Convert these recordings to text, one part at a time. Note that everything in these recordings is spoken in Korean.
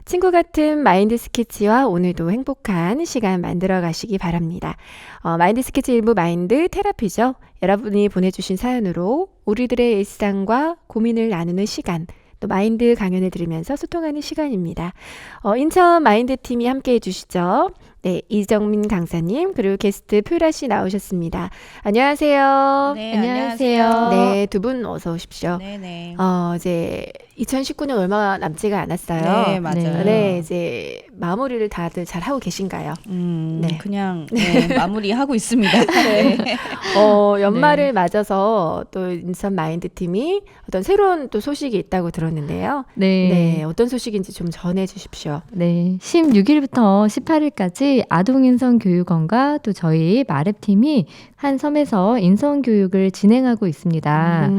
친구 같은 마인드 스케치와 오늘도 행복한 시간 만들어 가시기 바랍니다. 마인드 스케치 일부 마인드 테라피죠. 여러분이 보내주신 사연으로 우리들의 일상과 고민을 나누는 시간, 또 마인드 강연을 들으면서 소통하는 시간입니다. 인천 마인드 팀이 함께 해주시죠. 네, 이정민 강사님 그리고 게스트 표라 씨 나오셨습니다. 안녕하세요. 네, 안녕하세요. 네, 두 분 어서 오십시오. 네네. 이제 2019년 얼마 남지가 않았어요. 네, 맞아요. 네, 이제 마무리를 다들 잘 하고 계신가요? 네. 그냥 마무리하고 있습니다. 네. 연말을 맞아서 또 인천 마인드 팀이 어떤 새로운 또 소식이 있다고 들었는데요. 네, 어떤 소식인지 좀 전해 주십시오. 네, 16일부터 18일까지 아동인성교육원과 또 저희 마랩팀이 한 섬에서 인성교육을 진행하고 있습니다.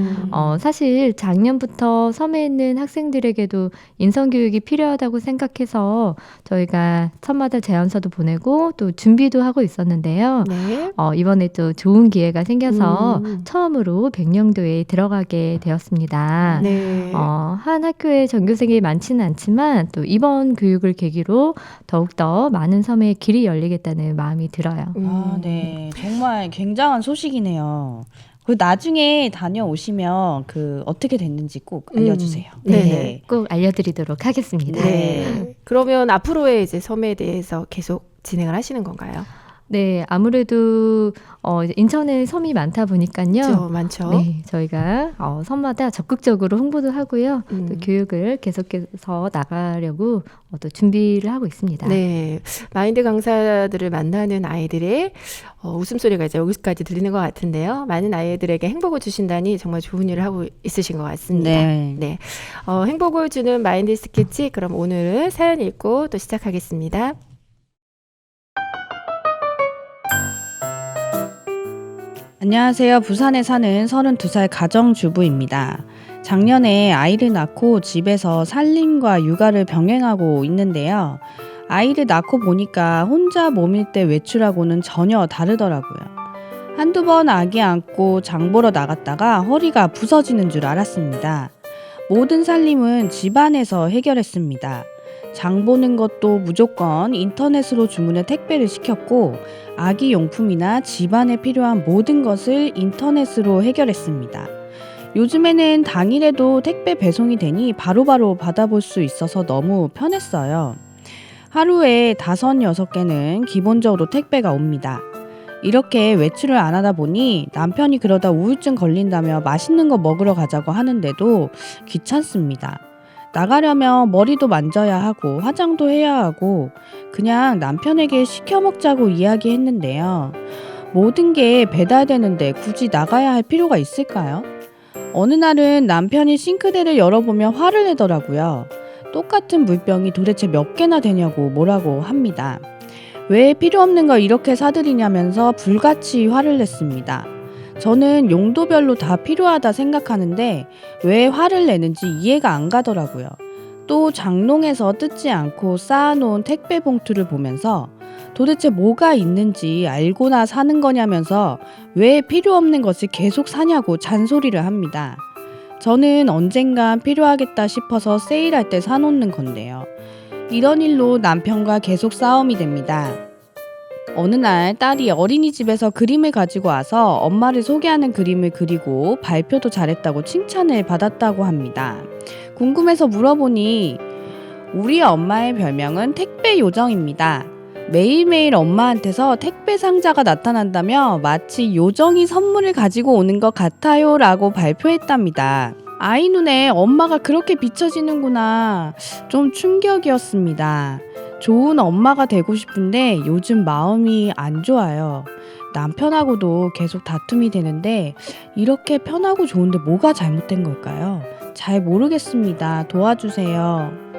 사실 작년부터 섬에 있는 학생들에게도 인성교육이 필요하다고 생각해서 저희가 섬마다 제안서도 보내고 또 준비도 하고 있었는데요. 네. 이번에 또 좋은 기회가 생겨서 처음으로 백령도에 들어가게 되었습니다. 네. 한 학교에 전교생이 많지는 않지만 또 이번 교육을 계기로 더욱더 많은 섬에 길이 열리겠다는 마음이 들어요. 네. 정말 굉장한 소식이네요. 그 나중에 다녀오시면 어떻게 됐는지 꼭 알려주세요. 네. 꼭 알려드리도록 하겠습니다. 네. 그러면 앞으로의 이제 섬에 대해서 계속 진행을 하시는 건가요? 네, 아무래도 이제 인천에 섬이 많다 보니까요. 그렇죠, 많죠. 네, 저희가 섬마다 적극적으로 홍보도 하고요. 또 음. 교육을 계속해서 나가려고 또 준비를 하고 있습니다. 네, 마인드 강사들을 만나는 아이들의 웃음소리가 이제 여기까지 들리는 것 같은데요. 많은 아이들에게 행복을 주신다니 정말 좋은 일을 하고 있으신 것 같습니다. 네. 행복을 주는 마인드 스케치, 그럼 오늘은 사연 읽고 또 시작하겠습니다. 안녕하세요. 부산에 사는 32살 가정주부입니다. 작년에 아이를 낳고 집에서 살림과 육아를 병행하고 있는데요. 아이를 낳고 보니까 혼자 몸일 때 외출하고는 전혀 다르더라고요. 한두 번 아기 안고 장 보러 나갔다가 허리가 부서지는 줄 알았습니다. 모든 살림은 집안에서 해결했습니다. 장 보는 것도 무조건 인터넷으로 주문해 택배를 시켰고 아기 용품이나 집안에 필요한 모든 것을 인터넷으로 해결했습니다. 요즘에는 당일에도 택배 배송이 되니 바로바로 받아볼 수 있어서 너무 편했어요. 하루에 5, 6개는 기본적으로 택배가 옵니다. 이렇게 외출을 안 하다 보니 남편이 그러다 우울증 걸린다며 맛있는 거 먹으러 가자고 하는데도 귀찮습니다. 나가려면 머리도 만져야 하고 화장도 해야 하고 그냥 남편에게 시켜 먹자고 이야기했는데요. 모든 게 배달되는데 굳이 나가야 할 필요가 있을까요? 어느 날은 남편이 싱크대를 열어보며 화를 내더라고요. 똑같은 물병이 도대체 몇 개나 되냐고 뭐라고 합니다. 왜 필요 없는 걸 이렇게 사들이냐면서 불같이 화를 냈습니다. 저는 용도별로 다 필요하다 생각하는데 왜 화를 내는지 이해가 안 가더라고요. 또 장롱에서 뜯지 않고 쌓아놓은 택배 봉투를 보면서 도대체 뭐가 있는지 알고나 사는 거냐면서 왜 필요 없는 것을 계속 사냐고 잔소리를 합니다. 저는 언젠간 필요하겠다 싶어서 세일할 때 사놓는 건데요. 이런 일로 남편과 계속 싸움이 됩니다. 어느 날 딸이 어린이집에서 그림을 가지고 와서 엄마를 소개하는 그림을 그리고 발표도 잘했다고 칭찬을 받았다고 합니다. 궁금해서 물어보니 우리 엄마의 별명은 택배 요정입니다. 매일매일 엄마한테서 택배 상자가 나타난다며 마치 요정이 선물을 가지고 오는 것 같아요 라고 발표했답니다. 아이 눈에 엄마가 그렇게 비춰지는구나. 좀 충격이었습니다. 좋은 엄마가 되고 싶은데 요즘 마음이 안 좋아요. 남편하고도 계속 다툼이 되는데 이렇게 편하고 좋은데 뭐가 잘못된 걸까요? 잘 모르겠습니다. 도와주세요.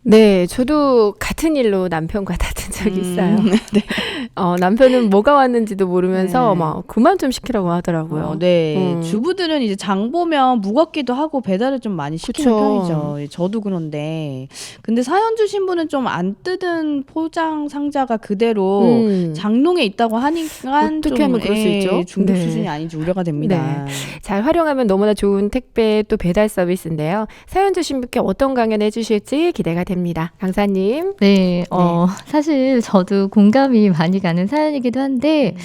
네, 저도 같은 일로 남편과 다툰 적이 있어요. 남편은 뭐가 왔는지도 모르면서 네. 막 그만 좀 시키라고 하더라고요. 네. 음. 주부들은 이제 장 보면 무겁기도 하고 배달을 좀 많이 시키는 그쵸. 편이죠. 예, 저도 그런데. 근데 사연 주신 분은 좀 안 뜯은 포장 상자가 그대로 장롱에 있다고 하니까 어떻게 좀 하면 그럴 수 있죠? 중독 네. 수준이 아닌지 우려가 됩니다. 잘 활용하면 너무나 좋은 택배 또 배달 서비스인데요. 사연 주신 분께 어떤 강연 해주실지 기대가 됩니다. 강사님. 네, 사실 저도 공감이 많이 가는 사연이기도 한데,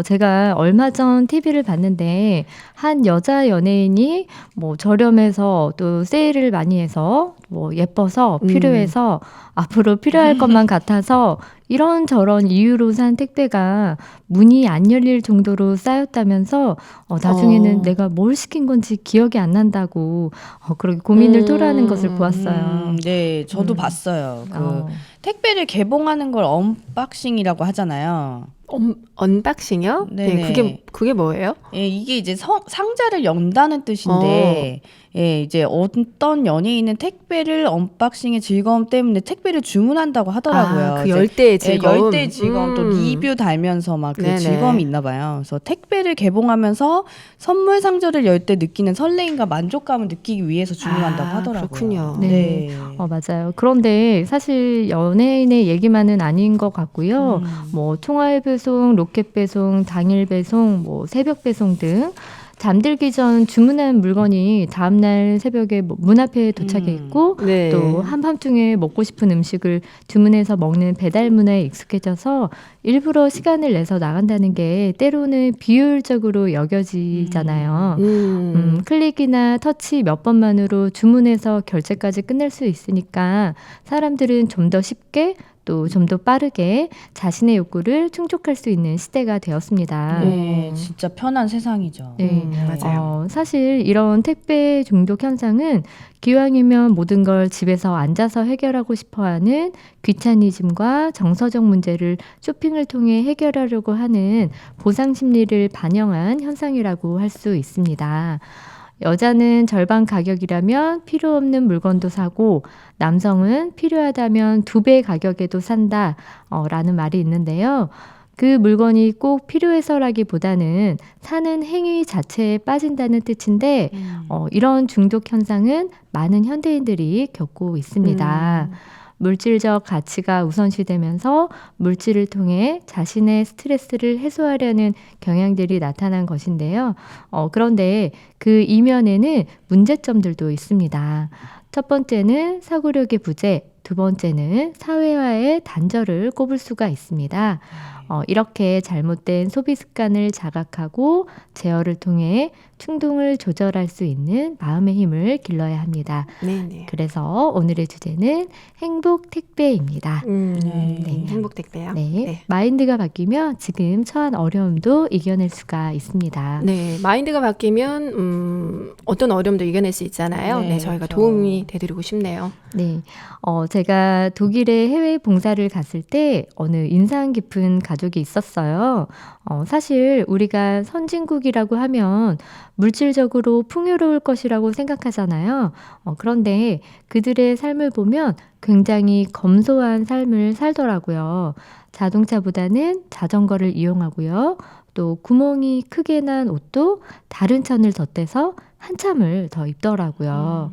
제가 얼마 전 TV를 봤는데, 한 여자 연예인이 뭐 저렴해서 또 세일을 많이 해서 뭐 예뻐서 필요해서 앞으로 필요할 것만 같아서 이런저런 이유로 산 택배가 문이 안 열릴 정도로 쌓였다면서 나중에는 내가 뭘 시킨 건지 기억이 안 난다고 그렇게 고민을 토로하는 것을 보았어요. 네, 저도 음. 봤어요. 그 어, 택배를 개봉하는 걸 언박싱이라고 하잖아요. 언박싱이요? 네네. 네, 그게 뭐예요? 예, 이게 이제 상자를 연다는 뜻인데, 예, 이제 어떤 연예인은 택배를 언박싱의 즐거움 때문에 택배를 주문한다고 하더라고요. 그 이제 열대의 즐거움. 열대 즐거움 또 리뷰 달면서 막 그 네네. 즐거움이 있나 봐요. 그래서 택배를 개봉하면서 선물 상자를 열 때 느끼는 설레임과 만족감을 느끼기 위해서 주문한다고 하더라고요. 그렇군요. 네. 맞아요. 그런데 사실 연예인의 얘기만은 아닌 것 같고요. 뭐 총알 배송, 로켓 배송, 당일 배송, 뭐 새벽 배송 등 잠들기 전 주문한 물건이 다음날 새벽에 문 앞에 도착해 있고 네. 또 한밤중에 먹고 싶은 음식을 주문해서 먹는 배달 문화에 익숙해져서 일부러 시간을 내서 나간다는 게 때로는 비효율적으로 여겨지잖아요. 클릭이나 터치 몇 번만으로 주문해서 결제까지 끝낼 수 있으니까 사람들은 좀 더 쉽게 또 좀 더 빠르게 자신의 욕구를 충족할 수 있는 시대가 되었습니다. 네, 진짜 편한 세상이죠. 네. 맞아요. 사실 이런 택배 중독 현상은 기왕이면 모든 걸 집에서 앉아서 해결하고 싶어하는 귀차니즘과 정서적 문제를 쇼핑을 통해 해결하려고 하는 보상 심리를 반영한 현상이라고 할 수 있습니다. 여자는 절반 가격이라면 필요 없는 물건도 사고 남성은 필요하다면 2배 가격에도 산다 라는 말이 있는데요. 그 물건이 꼭 필요해서라기보다는 사는 행위 자체에 빠진다는 뜻인데 이런 중독 현상은 많은 현대인들이 겪고 있습니다. 물질적 가치가 우선시되면서 물질을 통해 자신의 스트레스를 해소하려는 경향들이 나타난 것인데요. 그런데 그 이면에는 문제점들도 있습니다. 첫 번째는 사고력의 부재, 두 번째는 사회와의 단절을 꼽을 수가 있습니다. 이렇게 잘못된 소비 습관을 자각하고 제어를 통해 충동을 조절할 수 있는 마음의 힘을 길러야 합니다. 네네. 그래서 오늘의 주제는 행복 택배입니다. 네. 행복 택배요. 네. 마인드가 바뀌면 지금 처한 어려움도 이겨낼 수가 있습니다. 네, 마인드가 바뀌면 어떤 어려움도 이겨낼 수 있잖아요. 네, 네, 저희가 그렇죠. 도움이 되드리고 싶네요. 네. 제가 독일에 해외 봉사를 갔을 때 어느 인상 깊은 가족이 있었어요. 사실 우리가 선진국이라고 하면 물질적으로 풍요로울 것이라고 생각하잖아요. 그런데 그들의 삶을 보면 굉장히 검소한 삶을 살더라고요. 자동차보다는 자전거를 이용하고요. 또 구멍이 크게 난 옷도 다른 천을 덧대서 한참을 더 입더라고요.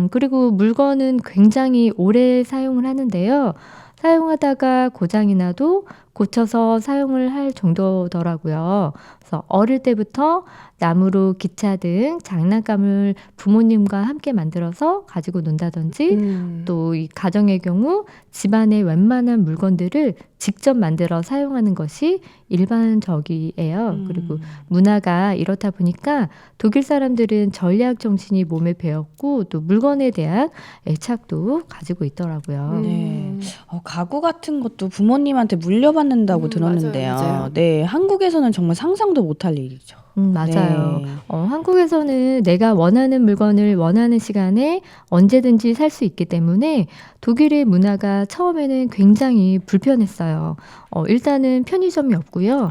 그리고 물건은 굉장히 오래 사용을 하는데요. 사용하다가 고장이 나도 고쳐서 사용을 할 정도더라고요. 그래서 어릴 때부터 나무로 기차 등 장난감을 부모님과 함께 만들어서 가지고 논다든지 또 이 가정의 경우 집안의 웬만한 물건들을 직접 만들어 사용하는 것이 일반적이에요. 그리고 문화가 이렇다 보니까 독일 사람들은 전략 정신이 몸에 배었고 또 물건에 대한 애착도 가지고 있더라고요. 네. 가구 같은 것도 부모님한테 물려받는다고 들었는데요. 맞아요. 네, 한국에서는 정말 상상도 못할 일이죠. 맞아요. 네. 한국에서는 내가 원하는 물건을 원하는 시간에 언제든지 살 수 있기 때문에 독일의 문화가 처음에는 굉장히 불편했어요. 일단은 편의점이 없고요.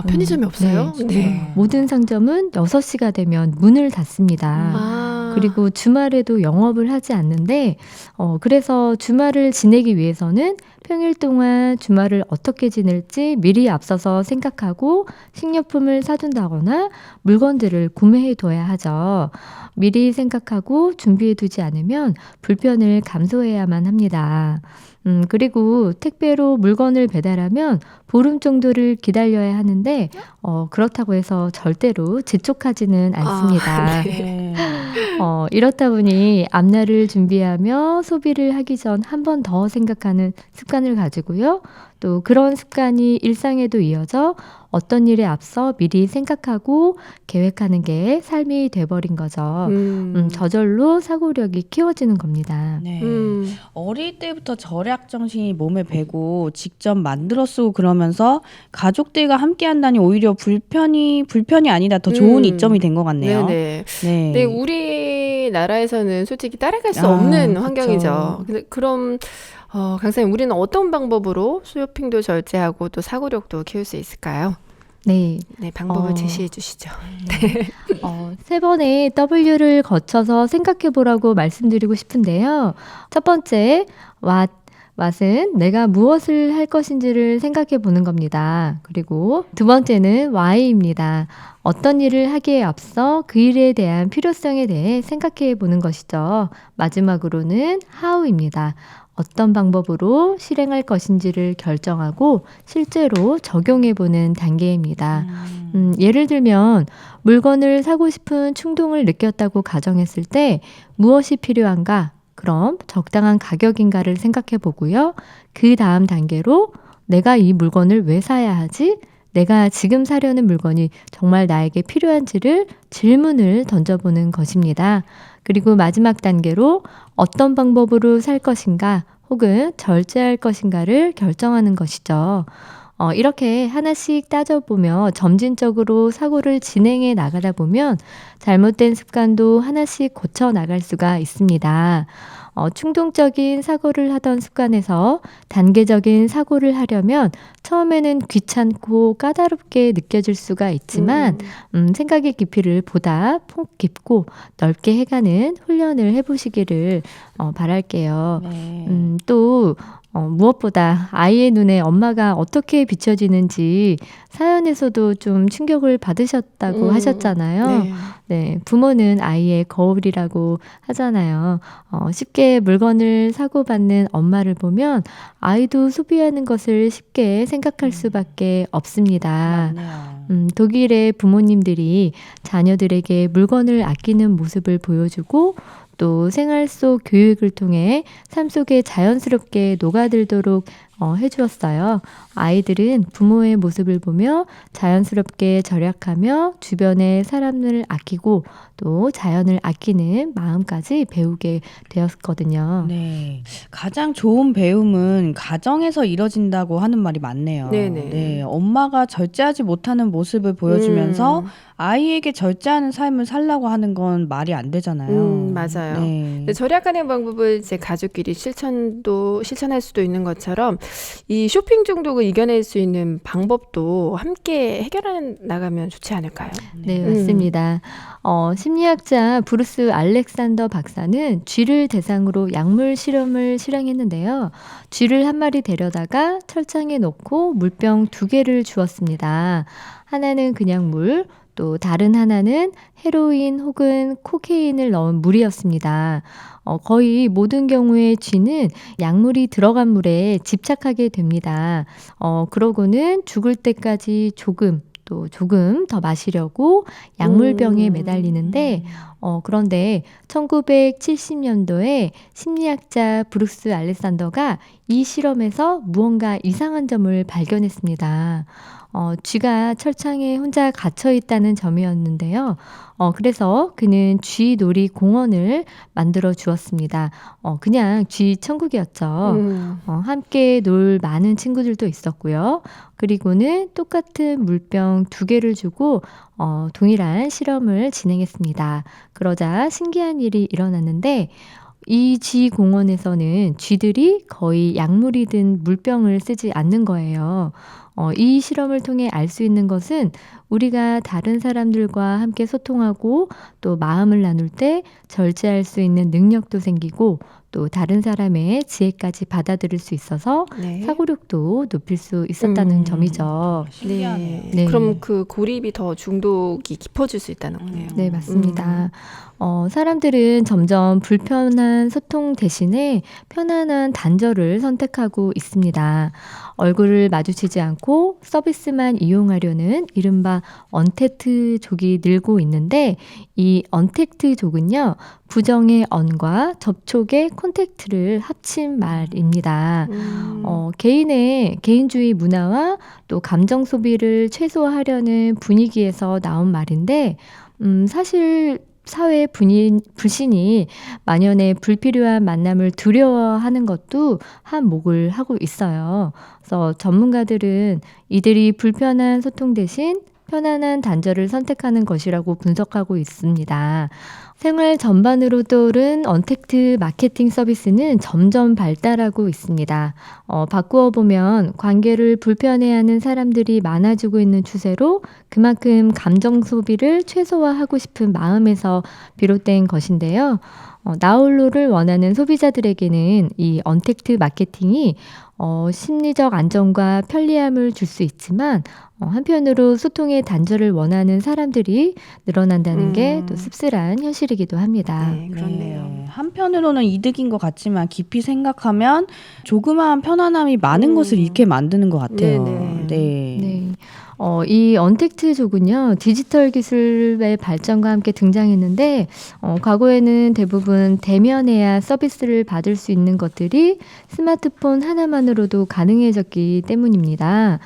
편의점이 없어요? 네. 모든 상점은 6시가 되면 문을 닫습니다. 그리고 주말에도 영업을 하지 않는데 그래서 주말을 지내기 위해서는 평일 동안 주말을 어떻게 지낼지 미리 앞서서 생각하고 식료품을 사둔다거나 물건들을 구매해 둬야 하죠. 미리 생각하고 준비해 두지 않으면 불편을 감수해야만 합니다. 그리고 택배로 물건을 배달하면 보름 정도를 기다려야 하는데 그렇다고 해서 절대로 재촉하지는 않습니다. 네. 이렇다 보니 앞날을 준비하며 소비를 하기 전 한 번 더 생각하는 습관을 가지고요. 또 그런 습관이 일상에도 이어져 어떤 일에 앞서 미리 생각하고 계획하는 게 삶이 돼버린 거죠. 저절로 사고력이 키워지는 겁니다. 네. 음. 어릴 때부터 절약 정신이 몸에 배고 직접 만들어 쓰고 그러면서 가족들과 함께 한다니 오히려 불편이 아니라 더 좋은 이점이 된 것 같네요. 네네. 네. 네, 우리나라에서는 솔직히 따라갈 수 아, 없는 그쵸. 환경이죠. 근데 그럼 강사님, 우리는 어떤 방법으로 쇼핑도 절제하고 또 사고력도 키울 수 있을까요? 네. 네, 방법을 어, 제시해 주시죠. 세 번의 W를 거쳐서 생각해 보라고 말씀드리고 싶은데요. 첫 번째, what은 내가 무엇을 할 것인지를 생각해 보는 겁니다. 그리고 두 번째는 why입니다. 어떤 일을 하기에 앞서 그 일에 대한 필요성에 대해 생각해 보는 것이죠. 마지막으로는 how입니다. 어떤 방법으로 실행할 것인지를 결정하고 실제로 적용해 보는 단계입니다. 예를 들면 물건을 사고 싶은 충동을 느꼈다고 가정했을 때 무엇이 필요한가? 그럼 적당한 가격인가를 생각해 보고요. 그 다음 단계로 내가 이 물건을 왜 사야 하지? 내가 지금 사려는 물건이 정말 나에게 필요한지를 질문을 던져보는 것입니다. 그리고 마지막 단계로 어떤 방법으로 살 것인가 혹은 절제할 것인가를 결정하는 것이죠. 이렇게 하나씩 따져보며 점진적으로 사고를 진행해 나가다 보면 잘못된 습관도 하나씩 고쳐 나갈 수가 있습니다. 충동적인 사고를 하던 습관에서 단계적인 사고를 하려면 처음에는 귀찮고 까다롭게 느껴질 수가 있지만 생각의 깊이를 보다 폭 깊고 넓게 해가는 훈련을 해보시기를 바랄게요. 네. 또 무엇보다 아이의 눈에 엄마가 어떻게 비춰지는지 사연에서도 좀 충격을 받으셨다고 하셨잖아요. 네. 네, 부모는 아이의 거울이라고 하잖아요. 쉽게 물건을 사고받는 엄마를 보면 아이도 소비하는 것을 쉽게 생각할 수밖에 없습니다. 맞네요. 독일의 부모님들이 자녀들에게 물건을 아끼는 모습을 보여주고 또 생활 속 교육을 통해 삶 속에 자연스럽게 녹아들도록 해주었어요. 아이들은 부모의 모습을 보며 자연스럽게 절약하며 주변의 사람을 아끼고 또 자연을 아끼는 마음까지 배우게 되었거든요. 네. 가장 좋은 배움은 가정에서 이뤄진다고 하는 말이 많네요. 네네. 네. 엄마가 절제하지 못하는 모습을 보여주면서 음. 아이에게 절제하는 삶을 살라고 하는 건 말이 안 되잖아요. 맞아요. 네. 근데 절약하는 방법을 이제 가족끼리 실천할 수도 있는 것처럼 이 쇼핑 중독을 이겨낼 수 있는 방법도 함께 해결해 나가면 좋지 않을까요? 네, 맞습니다. 심리학자 브루스 알렉산더 박사는 쥐를 대상으로 약물 실험을 실행했는데요. 쥐를 한 마리 데려다가 철창에 놓고 물병 2개를 주었습니다. 하나는 그냥 물, 또 다른 하나는 헤로인 혹은 코케인을 넣은 물이었습니다. 거의 모든 경우에 쥐는 약물이 들어간 물에 집착하게 됩니다. 그러고는 죽을 때까지 조금 더 마시려고 약물병에 매달리는데 그런데 1970년도에 심리학자 브룩스 알렉산더가 이 실험에서 무언가 이상한 점을 발견했습니다. 쥐가 철창에 혼자 갇혀 있다는 점이었는데요. 그래서 그는 쥐 놀이 공원을 만들어 주었습니다. 그냥 쥐 천국이었죠. 함께 놀 많은 친구들도 있었고요. 그리고는 똑같은 물병 2개를 주고 동일한 실험을 진행했습니다. 그러자 신기한 일이 일어났는데 이 쥐 공원에서는 쥐들이 거의 약물이 든 물병을 쓰지 않는 거예요. 이 실험을 통해 알 수 있는 것은 우리가 다른 사람들과 함께 소통하고 또 마음을 나눌 때 절제할 수 있는 능력도 생기고 또 다른 사람의 지혜까지 받아들일 수 있어서 네. 사고력도 높일 수 있었다는 점이죠. 신기하네요. 네. 그럼 그 고립이 더 중독이 깊어질 수 있다는 거네요. 네, 맞습니다. 사람들은 점점 불편한 소통 대신에 편안한 단절을 선택하고 있습니다. 얼굴을 마주치지 않고 서비스만 이용하려는 이른바 언택트족이 늘고 있는데, 이 언택트족은요, 부정의 언과 접촉의 콘택트를 합친 말입니다. 개인의 개인주의 문화와 또 감정 소비를 최소화하려는 분위기에서 나온 말인데, 사실 사회 불신이 만연해 불필요한 만남을 두려워하는 것도 한몫을 하고 있어요. 그래서 전문가들은 이들이 불편한 소통 대신 편안한 단절을 선택하는 것이라고 분석하고 있습니다. 생활 전반으로 떠오른 언택트 마케팅 서비스는 점점 발달하고 있습니다. 바꾸어 보면 관계를 불편해하는 사람들이 많아지고 있는 추세로 그만큼 감정 소비를 최소화하고 싶은 마음에서 비롯된 것인데요. 나홀로를 원하는 소비자들에게는 이 언택트 마케팅이 심리적 안정과 편리함을 줄 수 있지만 한편으로 소통의 단절을 원하는 사람들이 늘어난다는 게 또 씁쓸한 현실이기도 합니다. 네, 그렇네요. 네. 한편으로는 이득인 것 같지만 깊이 생각하면 조그마한 편안함이 많은 것을 잃게 만드는 것 같아요. 네네. 네. 네. 이 언택트족은요, 디지털 기술의 발전과 함께 등장했는데, 과거에는 대부분 대면해야 서비스를 받을 수 있는 것들이 스마트폰 하나만으로도 가능해졌기 때문입니다.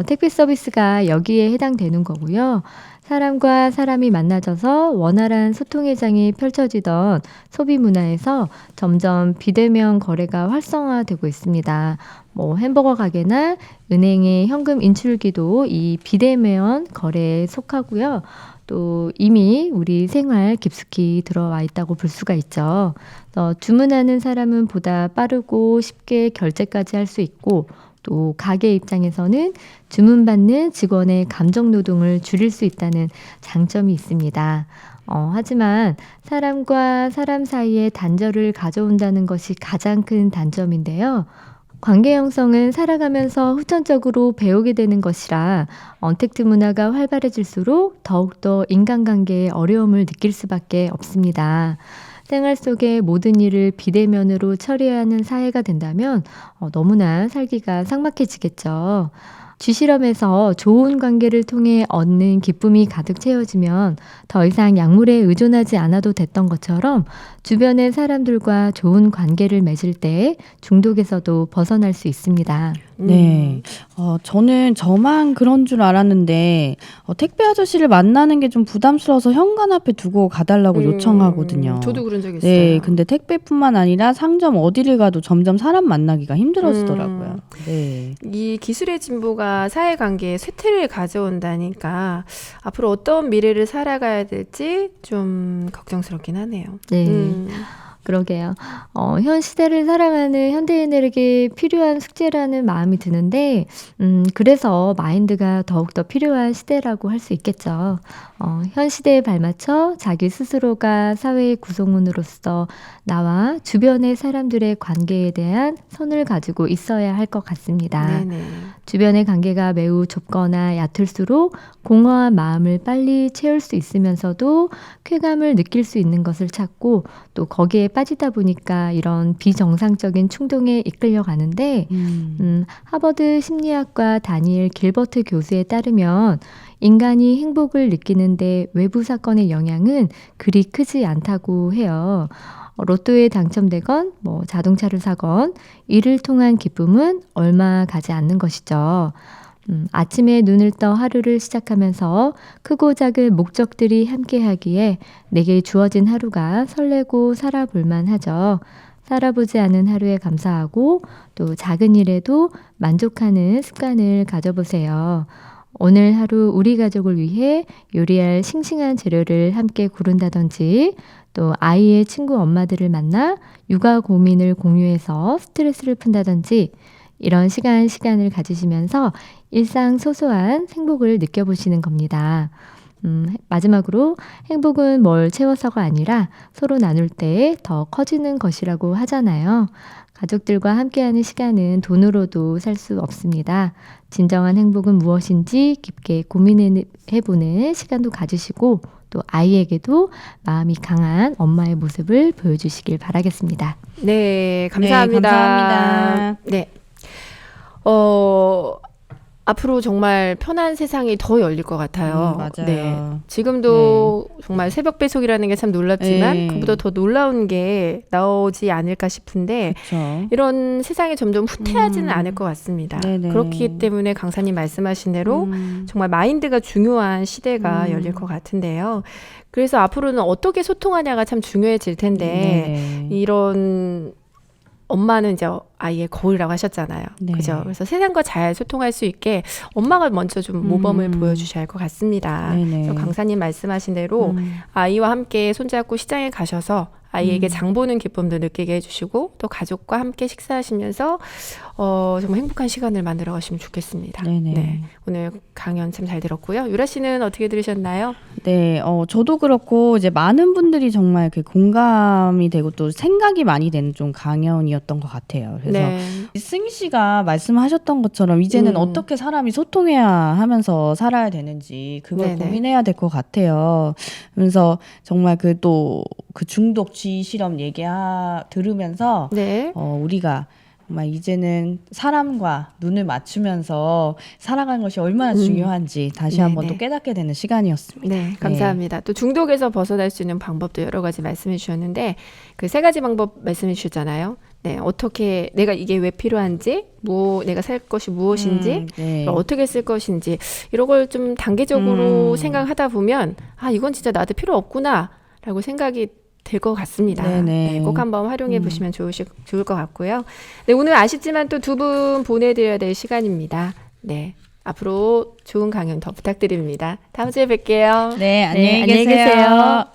택배 서비스가 여기에 해당되는 거고요. 사람과 사람이 만나져서 원활한 소통의 장이 펼쳐지던 소비 문화에서 점점 비대면 거래가 활성화되고 있습니다. 햄버거 가게나 은행의 현금 인출기도 이 비대면 거래에 속하고요. 또 이미 우리 생활 깊숙이 들어와 있다고 볼 수가 있죠. 주문하는 사람은 보다 빠르고 쉽게 결제까지 할 수 있고, 또 가게 입장에서는 주문받는 직원의 감정 노동을 줄일 수 있다는 장점이 있습니다. 하지만 사람과 사람 사이의 단절을 가져온다는 것이 가장 큰 단점인데요. 관계 형성은 살아가면서 후천적으로 배우게 되는 것이라 언택트 문화가 활발해질수록 더욱더 인간관계에 어려움을 느낄 수밖에 없습니다. 생활 속의 모든 일을 비대면으로 처리해야 하는 사회가 된다면 너무나 살기가 삭막해지겠죠. 쥐실험에서 좋은 관계를 통해 얻는 기쁨이 가득 채워지면 더 이상 약물에 의존하지 않아도 됐던 것처럼 주변의 사람들과 좋은 관계를 맺을 때 중독에서도 벗어날 수 있습니다. 네. 저는 저만 그런 줄 알았는데 택배 아저씨를 만나는 게 좀 부담스러워서 현관 앞에 두고 가달라고 요청하거든요. 저도 그런 적 있어요. 네, 근데 택배뿐만 아니라 상점 어디를 가도 점점 사람 만나기가 힘들어지더라고요. 네. 이 기술의 진보가 사회관계에 쇠퇴를 가져온다니까 앞으로 어떤 미래를 살아가야 될지 좀 걱정스럽긴 하네요. 네. 그러게요. 현 시대를 살아가는 현대인들에게 필요한 숙제라는 마음이 드는데, 그래서 마인드가 더욱더 필요한 시대라고 할 수 있겠죠. 현 시대에 발맞춰 자기 스스로가 사회의 구성원으로서 나와 주변의 사람들의 관계에 대한 선을 가지고 있어야 할 것 같습니다. 네네. 주변의 관계가 매우 좁거나 얕을수록 공허한 마음을 빨리 채울 수 있으면서도 쾌감을 느낄 수 있는 것을 찾고 또 거기에 빠지다 보니까 이런 비정상적인 충동에 이끌려 가는데 하버드 심리학과 다니엘 길버트 교수에 따르면 인간이 행복을 느끼는데 외부 사건의 영향은 그리 크지 않다고 해요. 로또에 당첨되건 자동차를 사건 이를 통한 기쁨은 얼마 가지 않는 것이죠. 아침에 눈을 떠 하루를 시작하면서 크고 작은 목적들이 함께하기에 내게 주어진 하루가 설레고 살아볼만 하죠. 살아보지 않은 하루에 감사하고 또 작은 일에도 만족하는 습관을 가져보세요. 오늘 하루 우리 가족을 위해 요리할 싱싱한 재료를 함께 고른다든지 또 아이의 친구 엄마들을 만나 육아 고민을 공유해서 스트레스를 푼다든지 이런 시간을 가지시면서 일상 소소한 행복을 느껴보시는 겁니다. 마지막으로 행복은 뭘 채워서가 아니라 서로 나눌 때 더 커지는 것이라고 하잖아요. 가족들과 함께하는 시간은 돈으로도 살 수 없습니다. 진정한 행복은 무엇인지 깊게 고민해보는 시간도 가지시고 또 아이에게도 마음이 강한 엄마의 모습을 보여주시길 바라겠습니다. 네, 감사합니다. 네, 감사합니다. 네. 앞으로 정말 편한 세상이 더 열릴 것 같아요. 맞아요. 네. 지금도 정말 새벽 배송이라는 게 참 놀랍지만 네. 그보다 더 놀라운 게 나오지 않을까 싶은데 그렇죠. 이런 세상이 점점 후퇴하지는 않을 것 같습니다. 네네. 그렇기 때문에 강사님 말씀하신 대로 정말 마인드가 중요한 시대가 열릴 것 같은데요. 그래서 앞으로는 어떻게 소통하냐가 참 중요해질 텐데 네. 이런 엄마는 이제 아이의 거울이라고 하셨잖아요. 네. 그죠? 그래서 세상과 잘 소통할 수 있게 엄마가 먼저 좀 모범을 보여주셔야 할 것 같습니다. 네네. 그래서 강사님 말씀하신 대로 아이와 함께 손잡고 시장에 가셔서 아이에게 장 보는 기쁨도 느끼게 해주시고 또 가족과 함께 식사하시면서 정말 행복한 시간을 만들어 가시면 좋겠습니다. 네네. 네. 오늘 강연 참 잘 들었고요. 유라 씨는 어떻게 들으셨나요? 네, 저도 그렇고 이제 많은 분들이 정말 그 공감이 되고 또 생각이 많이 되는 좀 강연이었던 것 같아요. 그래서 네. 승희 씨가 말씀하셨던 것처럼 이제는 어떻게 사람이 소통해야 하면서 살아야 되는지 그걸 네네. 고민해야 될 것 같아요. 그래서 정말 그 또 그 중독 쥐 실험 들으면서 네. 우리가 정말 이제는 사람과 눈을 맞추면서 살아가는 것이 얼마나 중요한지 다시 한번 또 깨닫게 되는 시간이었습니다. 네, 감사합니다. 또 중독에서 벗어날 수 있는 방법도 여러 가지 말씀해 주셨는데 그 3가지 방법 말씀해 주셨잖아요. 네, 어떻게 내가 이게 왜 필요한지, 내가 살 것이 무엇인지, 네. 어떻게 쓸 것인지 이런 걸 좀 단계적으로 생각하다 보면 이건 진짜 나한테 필요 없구나라고 생각이 될 것 같습니다. 네네. 네, 꼭 한번 활용해 보시면 좋을 것 같고요. 네, 오늘 아쉽지만 또 2분 보내드려야 될 시간입니다. 네, 앞으로 좋은 강연 더 부탁드립니다. 다음 주에 뵐게요. 네, 안녕히 안녕히 계세요. 계세요.